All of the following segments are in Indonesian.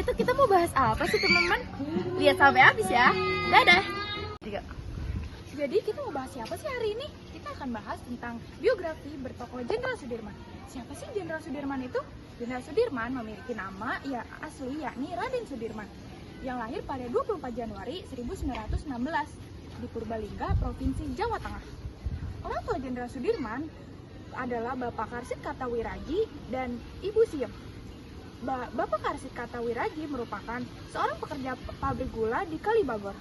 Hari itu kita mau bahas apa sih teman-teman? Lihat sampai habis ya. Dadah. Jadi kita mau bahas siapa sih hari ini? Kita akan bahas tentang biografi bertokoh Jenderal Sudirman. Siapa sih Jenderal Sudirman itu? Jenderal Sudirman memiliki nama asli yakni Raden Sudirman yang lahir pada 24 Januari 1916 di Purbalingga, Provinsi Jawa Tengah. Orang tua Jenderal Sudirman adalah Bapak Karsit Kartawiraji dan Ibu Siem. Bapak Karsit Kartawiraji merupakan seorang pekerja pabrik gula di Kalibagor.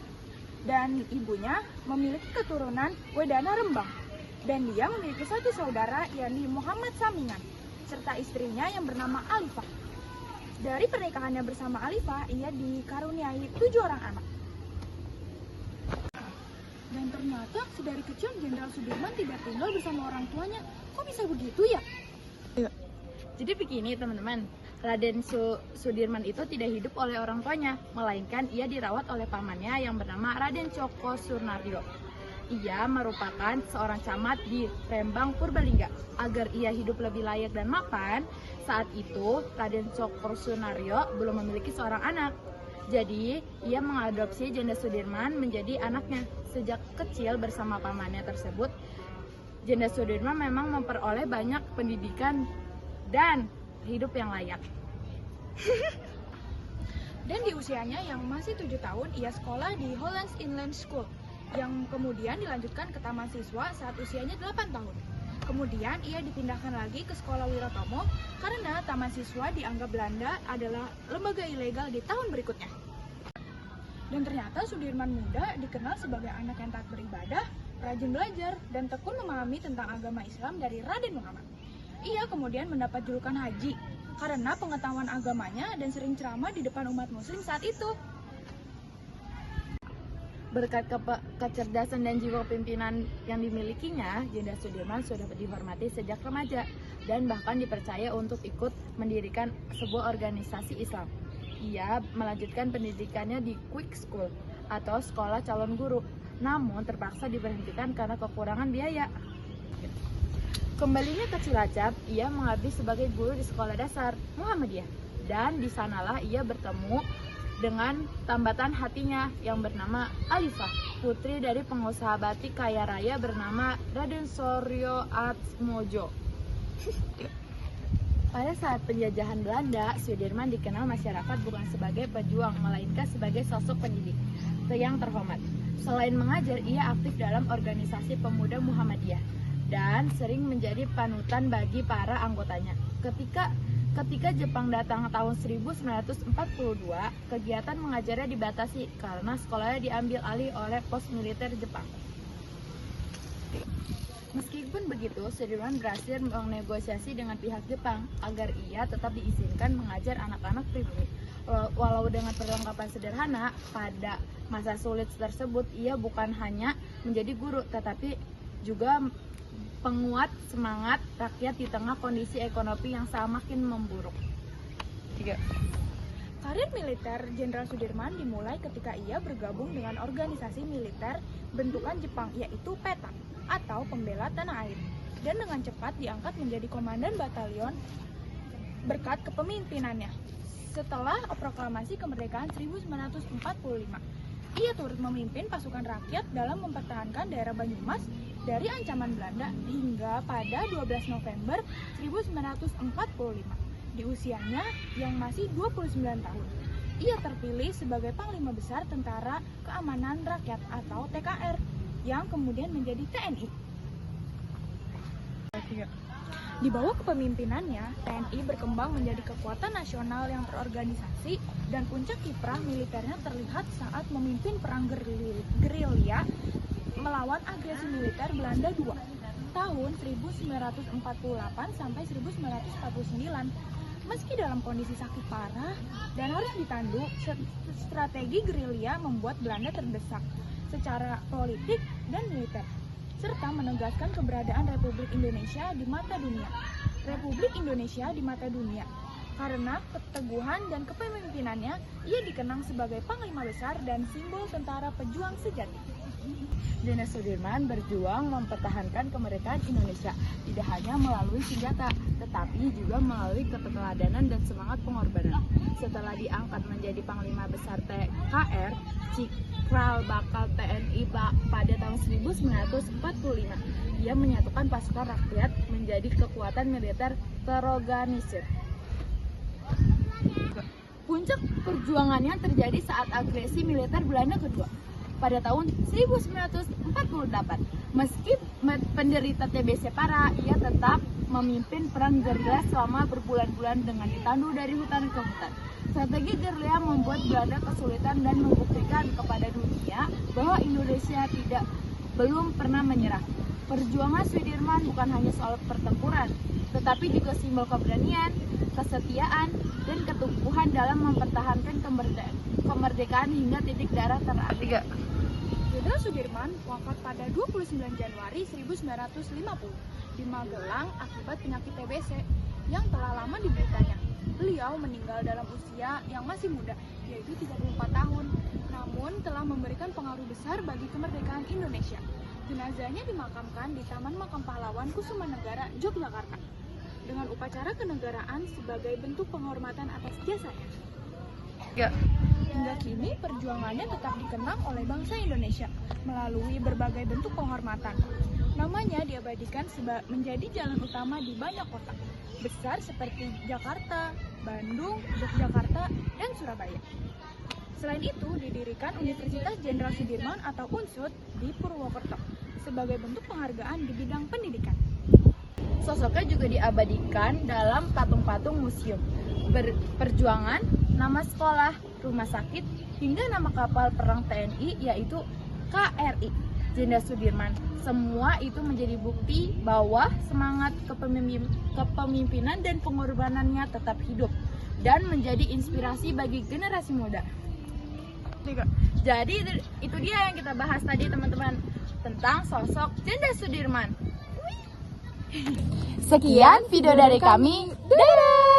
Dan ibunya memiliki keturunan Wedana Rembang. Dan dia memiliki satu saudara yakni Muhammad Samingan, serta istrinya yang bernama Alifah. Dari pernikahannya bersama Alifah, ia dikaruniai 7 orang anak. Dan ternyata sedari kecil Jenderal Sudirman tidak tinggal bersama orang tuanya. Kok bisa begitu ya? Jadi begini teman-teman, Raden Sudirman itu tidak hidup oleh orang tuanya, melainkan ia dirawat oleh pamannya yang bernama Raden Cokro Sunaryo. Ia merupakan seorang camat di Rembang, Purbalingga. Agar ia hidup lebih layak dan mapan, saat itu Raden Cokro Sunaryo belum memiliki seorang anak. Jadi, ia mengadopsi Jenderal Sudirman menjadi anaknya. Sejak kecil bersama pamannya tersebut, Jenderal Sudirman memang memperoleh banyak pendidikan dan hidup yang layak. Dan di usianya yang masih 7 tahun, ia sekolah di Hollands Inland School, yang kemudian dilanjutkan ke taman siswa saat usianya 8 tahun. Kemudian ia dipindahkan lagi ke sekolah Wirotomo karena taman siswa dianggap Belanda adalah lembaga ilegal di tahun berikutnya. Dan ternyata Sudirman muda dikenal sebagai anak yang taat beribadah, rajin belajar, dan tekun memahami tentang agama Islam dari Raden Muhammad. Ia kemudian mendapat julukan Haji karena pengetahuan agamanya dan sering ceramah di depan umat muslim saat itu. Berkat kecerdasan dan jiwa pimpinan yang dimilikinya, Jenderal Sudirman sudah dihormati sejak remaja dan bahkan dipercaya untuk ikut mendirikan sebuah organisasi Islam. Ia melanjutkan pendidikannya di Quick School atau sekolah calon guru, namun terpaksa diberhentikan karena kekurangan biaya. Kembalinya ke Cilacap, ia mengabdi sebagai guru di sekolah dasar Muhammadiyah, dan di sanalah ia bertemu dengan tambatan hatinya yang bernama Alifah, putri dari pengusaha batik kaya raya bernama Raden Soryo Atmojo. Pada saat penjajahan Belanda, Sudirman dikenal masyarakat bukan sebagai pejuang, melainkan sebagai sosok pendidik yang terhormat. Selain mengajar, ia aktif dalam organisasi pemuda Muhammadiyah dan sering menjadi panutan bagi para anggotanya. Ketika Jepang datang tahun 1942, kegiatan mengajarnya dibatasi karena sekolahnya diambil alih oleh pos militer Jepang. Meskipun begitu, Sudirman berhasil menegosiasi dengan pihak Jepang agar ia tetap diizinkan mengajar anak-anak pribumi. Walau dengan perlengkapan sederhana, pada masa sulit tersebut ia bukan hanya menjadi guru, tetapi juga penguat semangat rakyat di tengah kondisi ekonomi yang semakin memburuk. Karir militer Jenderal Sudirman dimulai ketika ia bergabung dengan organisasi militer bentukan Jepang, yaitu PETA atau Pembela Tanah Air, dan dengan cepat diangkat menjadi komandan batalion berkat kepemimpinannya. Setelah proklamasi kemerdekaan 1945, ia turut memimpin pasukan rakyat dalam mempertahankan daerah Banyumas dari ancaman Belanda hingga pada 12 November 1945. Di usianya yang masih 29 tahun, ia terpilih sebagai Panglima Besar Tentara Keamanan Rakyat atau TKR yang kemudian menjadi TNI. Di bawah kepemimpinannya, TNI berkembang menjadi kekuatan nasional yang terorganisasi dan puncak kiprah militernya terlihat saat memimpin perang gerilya melawan agresi militer Belanda II tahun 1948 sampai 1949. Meski dalam kondisi sakit parah dan harus ditandu, strategi gerilya membuat Belanda terdesak secara politik dan militer, serta menegaskan keberadaan Republik Indonesia di mata dunia. Republik Indonesia di mata dunia. Karena keteguhan dan kepemimpinannya, ia dikenang sebagai Panglima Besar dan simbol tentara pejuang sejati. Jenderal Sudirman berjuang mempertahankan kemerdekaan Indonesia tidak hanya melalui senjata, tetapi juga melalui keteladanan dan semangat pengorbanan. Setelah diangkat menjadi Panglima Besar TKR, Cikral Bakal TNI pada tahun 1945, ia menyatukan pasukan rakyat menjadi kekuatan militer terorganisir. Puncak perjuangannya terjadi saat agresi militer Belanda kedua pada tahun 1948. Meski penderita TBC parah, ia tetap memimpin perang gerilya selama berbulan-bulan dengan ditandu dari hutan ke hutan. Strategi gerilya membuat Belanda kesulitan dan membuktikan kepada dunia bahwa Indonesia belum pernah menyerah. Perjuangan Sudirman bukan hanya soal pertempuran, tetapi juga simbol keberanian, kesetiaan, dan keteguhan dalam mempertahankan kemerdekaan hingga titik darah terakhir. Jenderal Sudirman wafat pada 29 Januari 1950 di Magelang akibat penyakit TBC yang telah lama dideritanya. Beliau meninggal dalam usia yang masih muda, yaitu 34 tahun, namun telah memberikan pengaruh besar bagi kemerdekaan Indonesia. Jenazahnya dimakamkan di Taman Makam Pahlawan Kusumanegara, Yogyakarta, dengan upacara kenegaraan sebagai bentuk penghormatan atas jasanya. Hingga kini perjuangannya tetap dikenang oleh bangsa Indonesia melalui berbagai bentuk penghormatan. Namanya diabadikan menjadi jalan utama di banyak kota besar seperti Jakarta, Bandung, Yogyakarta, dan Surabaya. Selain itu, didirikan Universitas Jenderal Sudirman atau UNSUD di Purwokerto sebagai bentuk penghargaan di bidang pendidikan. Sosoknya juga diabadikan dalam patung-patung museum, perjuangan, nama sekolah, rumah sakit, hingga nama kapal perang TNI yaitu KRI, Jenderal Sudirman. Semua itu menjadi bukti bahwa semangat kepemimpinan dan pengorbanannya tetap hidup dan menjadi inspirasi bagi generasi muda. Jadi itu dia yang kita bahas tadi teman-teman tentang sosok Jenderal Sudirman. Sekian video dari kami. Dadah!